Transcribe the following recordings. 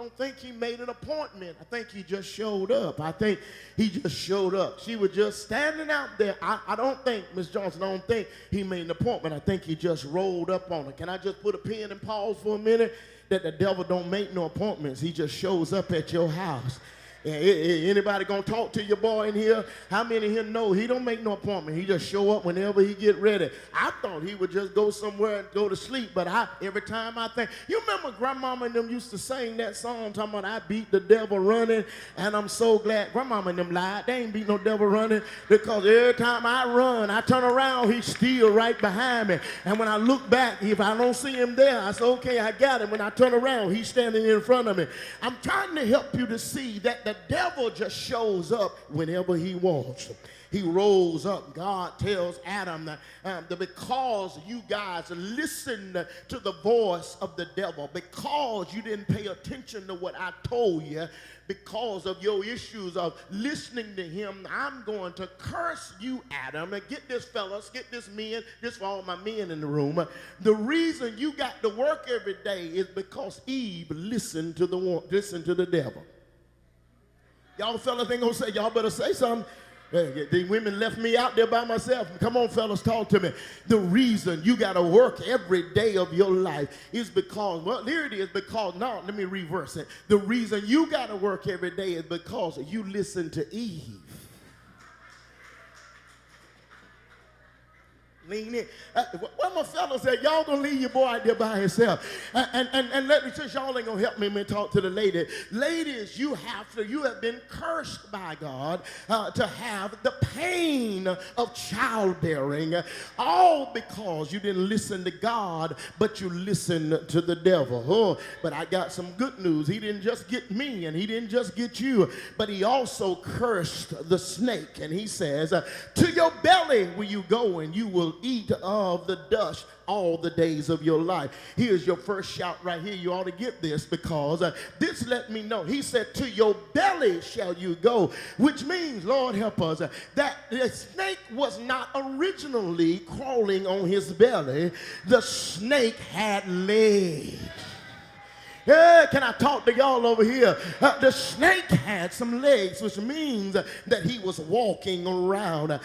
don't think he made an appointment. I think he just showed up. I think he just showed up. She was just standing out there. I don't think, Miss Johnson, I don't think he made an appointment. I think he just rolled up on her. Can I just put a pin and pause for a minute? That the devil don't make no appointments. He just shows up at your house. Anybody gonna talk to your boy in here? How many here know he don't make no appointment? He just show up whenever he get ready. I thought he would just go somewhere and go to sleep, but every time I think, you remember Grandmama and them used to sing that song talking about I beat the devil running, and I'm so glad. Grandmama and them lied. They ain't beat no devil running, because every time I run, I turn around, he's still right behind me. And when I look back, if I don't see him there, I say, okay, I got him. When I turn around, he's standing in front of me. I'm trying to help you to see that the devil just shows up whenever he wants. He rolls up. God tells Adam that because you guys listened to the voice of the devil, because you didn't pay attention to what I told you, because of your issues of listening to him, I'm going to curse you, Adam. And get this, fellas, get this, men, this for all my men in the room. The reason you got to work every day is because Eve listened to the devil. Y'all fellas ain't gonna say, y'all better say something. The women left me out there by myself. Come on, fellas, talk to me. The reason you got to work every day of your life is because, well, here it is, because, no, let me reverse it. The reason you got to work every day is because you listen to Eve. Lean in. Where my fellas at? Y'all gonna leave your boy out there by himself. And let me, since y'all ain't gonna help me talk to the lady. Ladies, you have been cursed by God to have the pain of childbearing, all because you didn't listen to God, but you listened to the devil. Oh, but I got some good news. He didn't just get me, and he didn't just get you, but he also cursed the snake. And he says, to your belly will you go, and you will eat of the dust all the days of your life. Here's your first shout right here. You ought to get this, because this let me know. He said, to your belly shall you go, which means, Lord help us, that the snake was not originally crawling on his belly. The snake had legs. Yeah, can I talk to y'all over here? The snake had some legs, which means that he was walking around.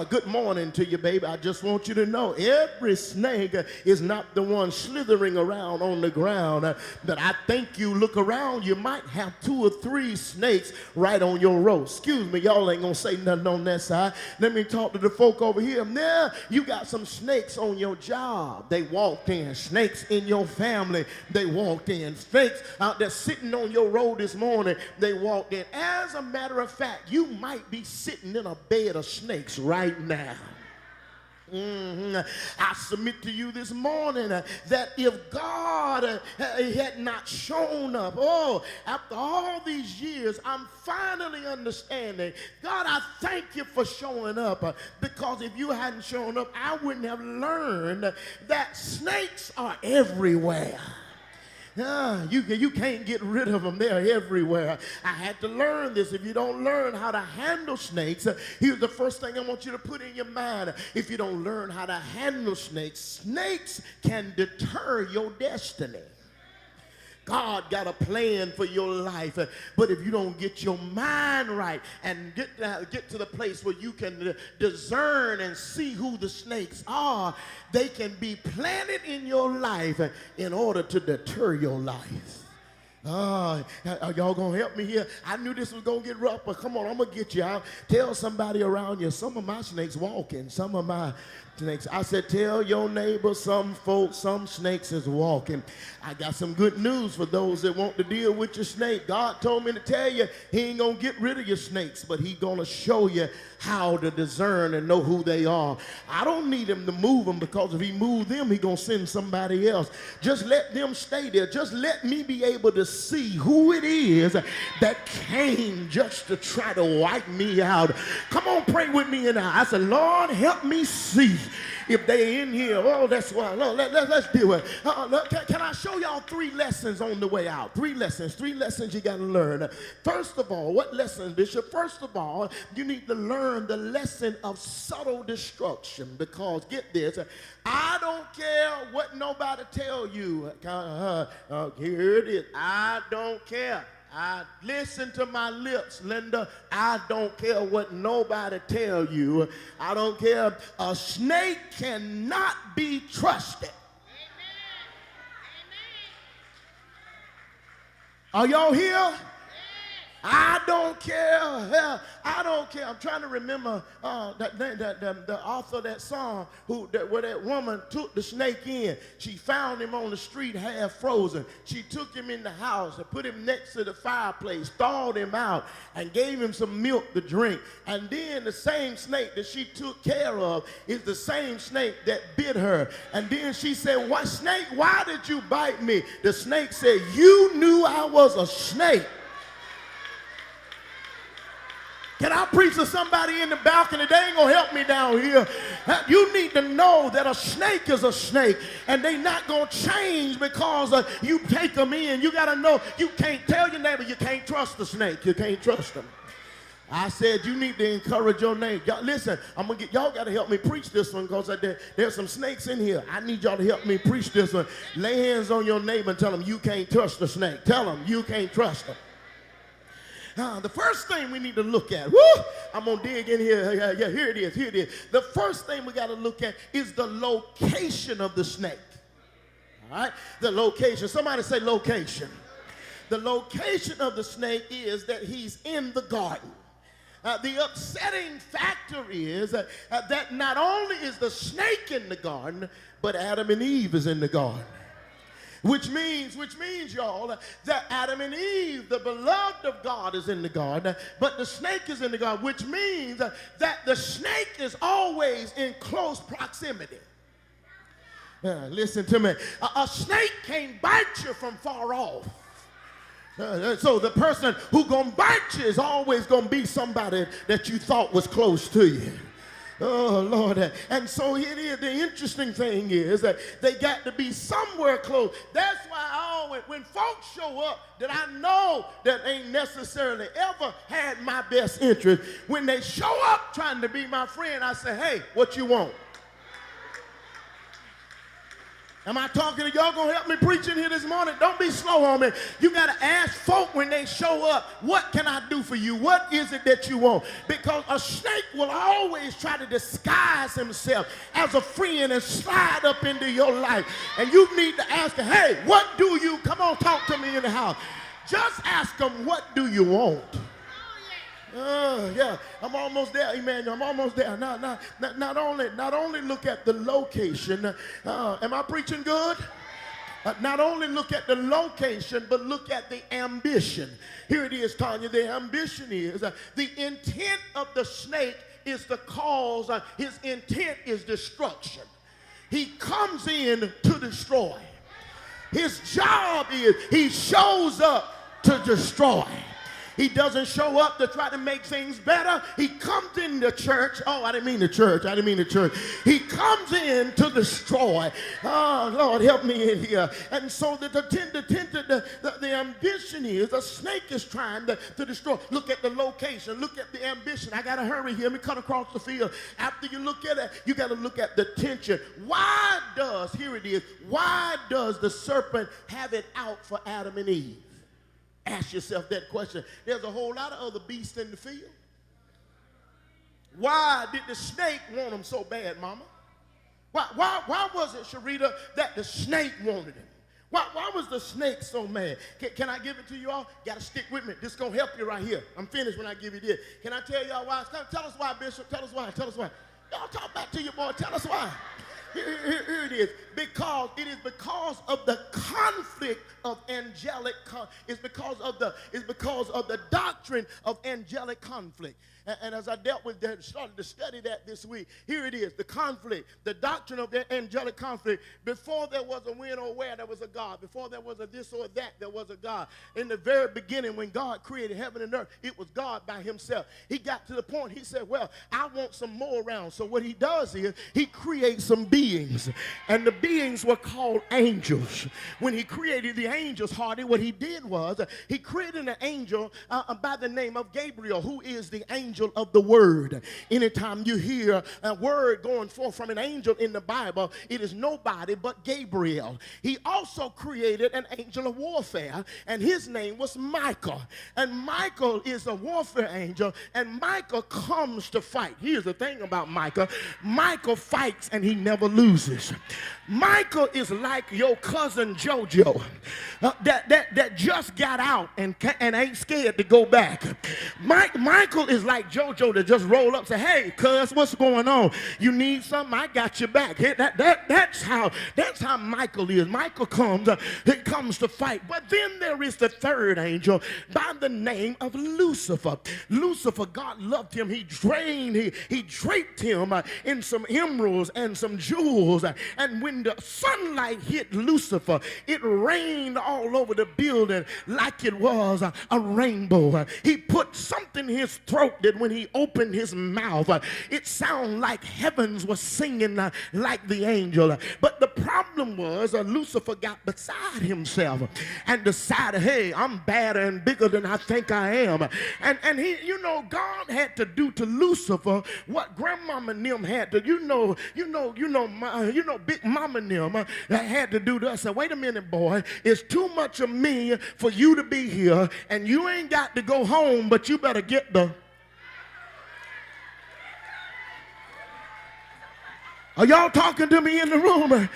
Good morning to you, baby. I just want you to know every snake is not the one slithering around on the ground. But I think you look around, you might have 2 or 3 snakes right on your road. Excuse me, y'all ain't gonna say nothing on that side. Let me talk to the folk over here. Now, you got some snakes on your job. They walked in. Snakes in your family. They walked in. Snakes out there sitting on your road this morning, they walked in. As a matter of fact, you might be sitting in a bed of snakes right now. I submit to you this morning that if God had not shown up, after all these years, I'm finally understanding. God, I thank you for showing up, because if you hadn't shown up, I wouldn't have learned that snakes are everywhere. You can't get rid of them. They're everywhere. I had to learn this. If you don't learn how to handle snakes, here's the first thing I want you to put in your mind. If you don't learn how to handle snakes, snakes can deter your destiny. God got a plan for your life, but if you don't get your mind right and get to the place where you can discern and see who the snakes are, they can be planted in your life in order to deter your life. Are y'all gonna help me here? I knew this was gonna get rough, but come on, I'm gonna get you out. Tell somebody around you, some of my snakes walking, some of my snakes. I said, tell your neighbor, some folks, some snakes is walking. I got some good news for those that want to deal with your snake. God told me to tell you, he ain't gonna get rid of your snakes, but he gonna show you how to discern and know who they are. I don't need him to move them, because if he move them, he gonna send somebody else. Just let them stay there. Just let me be able to see who it is that came just to try to wipe me out. Come on, pray with me. And I said, Lord, help me see If they in here, oh, that's why. No, let's deal with it. Can I show y'all 3 lessons on the way out? 3 lessons you got to learn. First of all, what lesson, Bishop? First of all, you need to learn the lesson of subtle destruction, because get this, I don't care what nobody tell you. Here it is. I don't care. I listen to my lips, Linda. I don't care what nobody tell you. I don't care. A snake cannot be trusted. Amen. Are y'all here? I don't care. I don't care. I'm trying to remember the author of that song where that woman took the snake in. She found him on the street half frozen. She took him in the house and put him next to the fireplace, thawed him out, and gave him some milk to drink. And then the same snake that she took care of is the same snake that bit her. And then she said, "What snake? Why did you bite me?" The snake said, "You knew I was a snake." Can I preach to somebody in the balcony? They ain't gonna help me down here. You need to know that a snake is a snake, and they not gonna change because you take them in. You gotta know, you can't tell your neighbor you can't trust the snake. You can't trust them. I said you need to encourage your neighbor. Y'all, listen, y'all gotta help me preach this one, because there's some snakes in here. I need y'all to help me preach this one. Lay hands on your neighbor and tell them you can't trust the snake. Tell them you can't trust them. The first thing we need to look at, I'm going to dig in here. Yeah, here it is. The first thing we got to look at is the location of the snake. All right? The location. Somebody say location. The location of the snake is that he's in the garden. The upsetting factor is that not only is the snake in the garden, but Adam and Eve is in the garden. Which means, y'all, that Adam and Eve, the beloved of God, is in the garden, but the snake is in the garden, which means that the snake is always in close proximity. Listen to me. A snake can't bite you from far off. So the person who gonna bite you is always gonna be somebody that you thought was close to you. Oh, Lord. And so it is. The interesting thing is that they got to be somewhere close. That's why I always, when folks show up that I know that ain't necessarily ever had my best interest, when they show up trying to be my friend, I say, "Hey, what you want?" Am I talking to y'all? Gonna help me preach in here this morning? Don't be slow on me. You got to ask folk when they show up, "What can I do for you? What is it that you want?" Because a snake will always try to disguise himself as a friend and slide up into your life. And you need to ask him, "Hey, what do you?" Come on, talk to me in the house. Just ask them, "What do you want?" Yeah, I'm almost there, Emmanuel. I'm almost there. Not only look at the location. Am I preaching good? Not only look at the location, but look at the ambition. Here it is, Tanya. The ambition is the intent of the snake is the cause. His intent is destruction. He comes in to destroy. His job is he shows up to destroy. He doesn't show up to try to make things better. He comes in the church. Oh, I didn't mean the church. He comes in to destroy. Oh, Lord, help me in here. And so the ambition is the snake is trying to destroy. Look at the location. Look at the ambition. I got to hurry here. Let me cut across the field. After you look at it, you got to look at the tension. Why does the serpent have it out for Adam and Eve? Ask yourself that question. There's a whole lot of other beasts in the field. Why did the snake want them so bad, Mama? Why was it, Sharita, that the snake wanted him? Why was the snake so mad? Can I give it to you all? Got to stick with me. This is going to help you right here. I'm finished when I give you this. Can I tell y'all why? Tell us why, Bishop. Tell us why. Y'all talk back to your boy. Tell us why. Here it is. It is because of the conflict of angelic. It's because of the doctrine of angelic conflict. And as I dealt with that, started to study that this week, here it is, the conflict, the doctrine of the angelic conflict. Before there was a when or where, there was a God. Before there was a this or that, there was a God. In the very beginning, when God created heaven and earth, it was God by himself. He got to the point, he said, well, I want some more around. So what he does is he creates some beings. And the beings were called angels. When he created the angels, Hardy, what he did was he created an angel by the name of Gabriel, who is the angel of the word. Anytime you hear a word going forth from an angel in the Bible, it is nobody but Gabriel. He also created an angel of warfare, and his name was Michael. And Michael is a warfare angel, and Michael comes to fight. Here's the thing about Michael. Michael fights and he never loses. Michael is like your cousin JoJo that just got out and ain't scared to go back. Michael is like JoJo that just roll up and say, hey, cuz, what's going on? You need something? I got your back. That's how Michael is. Michael comes to fight. But then there is the third angel by the name of Lucifer. Lucifer, God loved him. He draped him in some emeralds and some jewels. And when the sunlight hit Lucifer, it rained all over the building like it was a rainbow. He put something in his throat that when he opened his mouth, it sounded like heavens was singing like the angel. But the problem was Lucifer got beside himself and decided, hey, I'm badder and bigger than I think I am. And he, God had to do to Lucifer what Grandmama and them had to, Big Mama and them had to do to us. I said, wait a minute, boy, it's too much of me for you to be here, and you ain't got to go home, but you better get the... Are y'all talking to me in the room?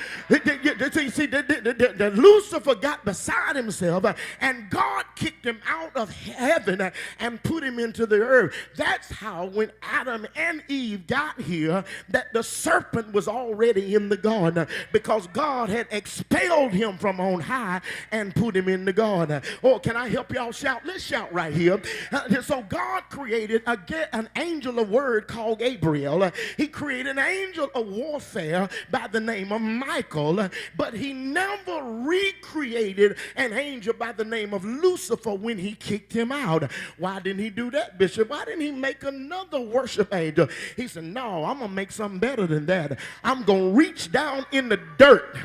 See, the Lucifer got beside himself, and God kicked him out of heaven and put him into the earth. That's how when Adam and Eve got here, that the serpent was already in the garden, because God had expelled him from on high and put him in the garden. Oh, can I help y'all shout? Let's shout right here. So God created an angel of word called Gabriel. He created an angel of warfare by the name of Michael, but he never recreated an angel by the name of Lucifer when he kicked him out. Why didn't he do that, Bishop? Why didn't he make another worship angel? He said, no, I'm going to make something better than that. I'm going to reach down in the dirt,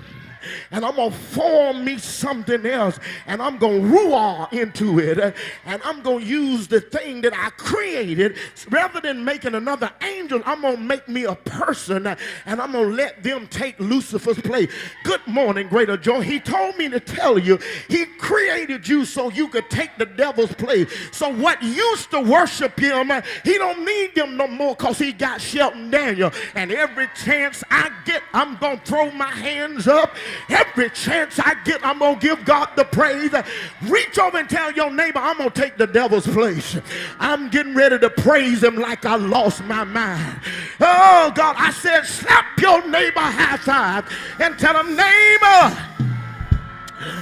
and I'm going to form me something else, and I'm going to ruah into it, and I'm going to use the thing that I created. Rather than making another angel, I'm going to make me a person, and I'm going to let them take Lucifer's place. Good morning, Greater Joy. He told me to tell you, he created you so you could take the devil's place. So what used to worship him, he don't need them no more, because he got Shelton Daniel. And every chance I get, I'm going to throw my hands up. Every chance I get, I'm going to give God the praise. Reach over and tell your neighbor, I'm going to take the devil's place. I'm getting ready to praise him like I lost my mind. Oh, God, I said, slap your neighbor high five and tell him, neighbor,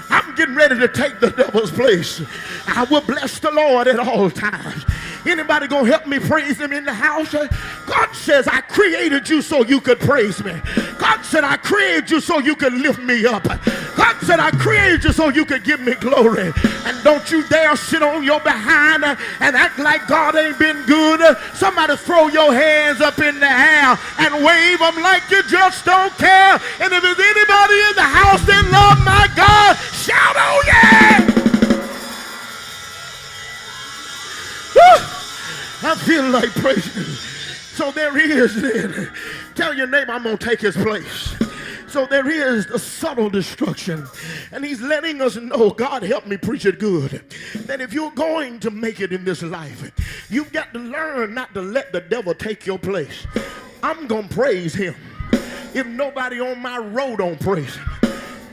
I'm getting ready to take the devil's place. I will bless the Lord at all times. Anybody gonna help me praise him in the house? God says, I created you so you could praise me. God said, I created you so you could lift me up. God said, I created you so you could give me glory. And don't you dare sit on your behind and act like God ain't been good. Somebody throw your hands up in the air and wave them like you just don't care. And if there's anybody in the house that love my God, shout, oh yeah! I feel like praising. So there he is then. Tell your neighbor, I'm going to take his place. So there is the subtle destruction. And he's letting us know, God help me preach it good, that if you're going to make it in this life, you've got to learn not to let the devil take your place. I'm going to praise him if nobody on my road don't praise him.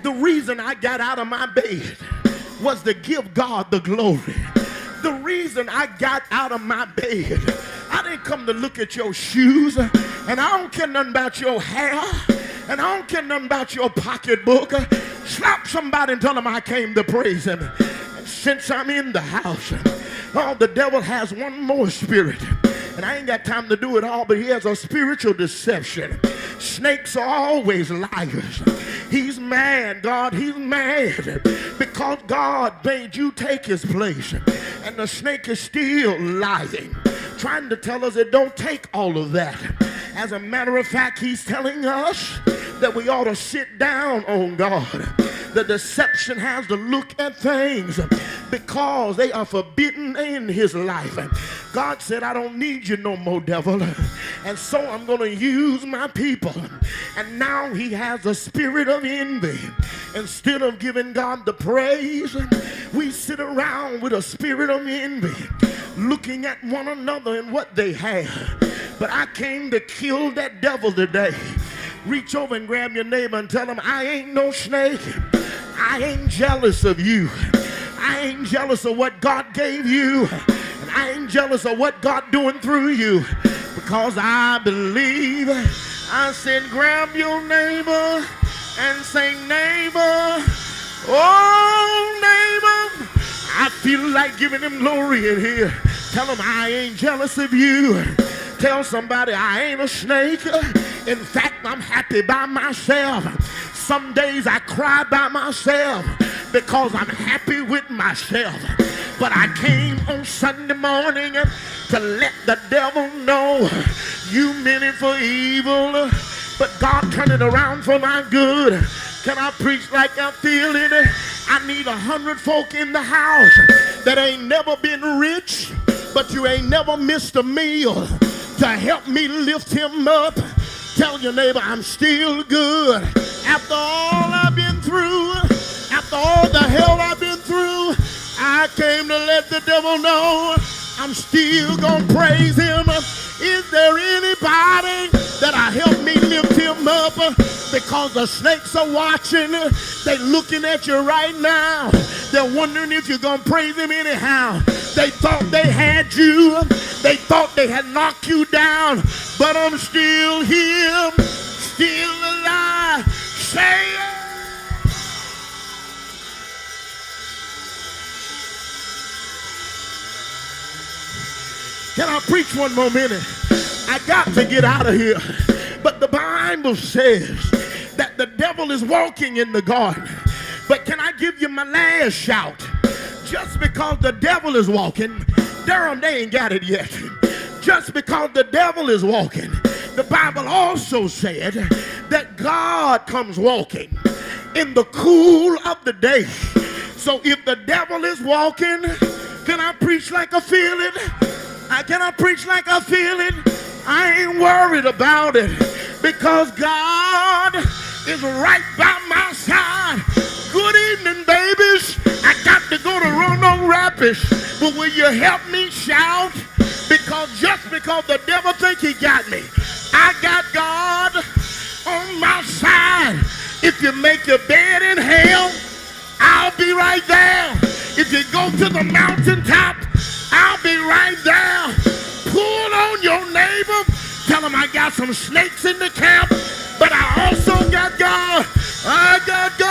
The reason I got out of my bed was to give God the glory. The reason I got out of my bed, I didn't come to look at your shoes, and I don't care nothing about your hair, and I don't care nothing about your pocketbook. Slap somebody and tell them I came to praise him. And since I'm in the house, oh, the devil has one more spirit. And I ain't got time to do it all, but he has a spiritual deception. Snakes are always liars. He's mad, God, he's mad because God made you take his place. And the snake is still lying, trying to tell us it don't take all of that. As a matter of fact, he's telling us that we ought to sit down on God. The deception has to look at things because they are forbidden in his life. God said, I don't need you no more, devil. And so I'm going to use my people. And now he has a spirit of envy. Instead of giving God the praise, we sit around with a spirit of envy, looking at one another and what they have. But I came to kill that devil today. Reach over and grab your neighbor and tell him, I ain't no snake. I ain't jealous of you. I ain't jealous of what God gave you. And I ain't jealous of what God doing through you. Because I believe. I said, grab your neighbor and say, neighbor, oh neighbor, I feel like giving him glory in here. Tell him I ain't jealous of you. Tell somebody I ain't a snake. In fact, I'm happy by myself. Some days I cry by myself because I'm happy with myself. But I came on Sunday morning to let the devil know you meant it for evil, but God turned it around for my good. Can I preach like I feel it? I need 100 folk in the house that ain't never been rich, but you ain't never missed a meal to help me lift him up. Tell your neighbor I'm still good. After all I've been through, after all the hell I've been through, I came to let the devil know I'm still gonna praise him. Is there anybody that'll help me lift him up? Because the snakes are watching. They looking at you right now. They're wondering if you're gonna praise him anyhow. They thought they had you. They thought they had knocked you down. But I'm still here, still alive. Say it. Can I preach one more minute? I got to get out of here. But the Bible says that the devil is walking in the garden. But can I give you my last shout? Just because the devil is walking, Durham, they ain't got it yet. Just because the devil is walking, the Bible also said that God comes walking in the cool of the day. So if the devil is walking, can I preach like I feel it? Can I preach like I feel it? I ain't worried about it because God is right by my side. Good evening, babies. I got to go to Roanoke Rapids, but will you help me shout? Because just because the devil think he got me, I got God on my side. If you make your bed in hell, I'll be right there. If you go to the mountaintop, I'll be right there. Pull on your neighbor. Tell him I got some snakes in the camp, but I also got God. I got God.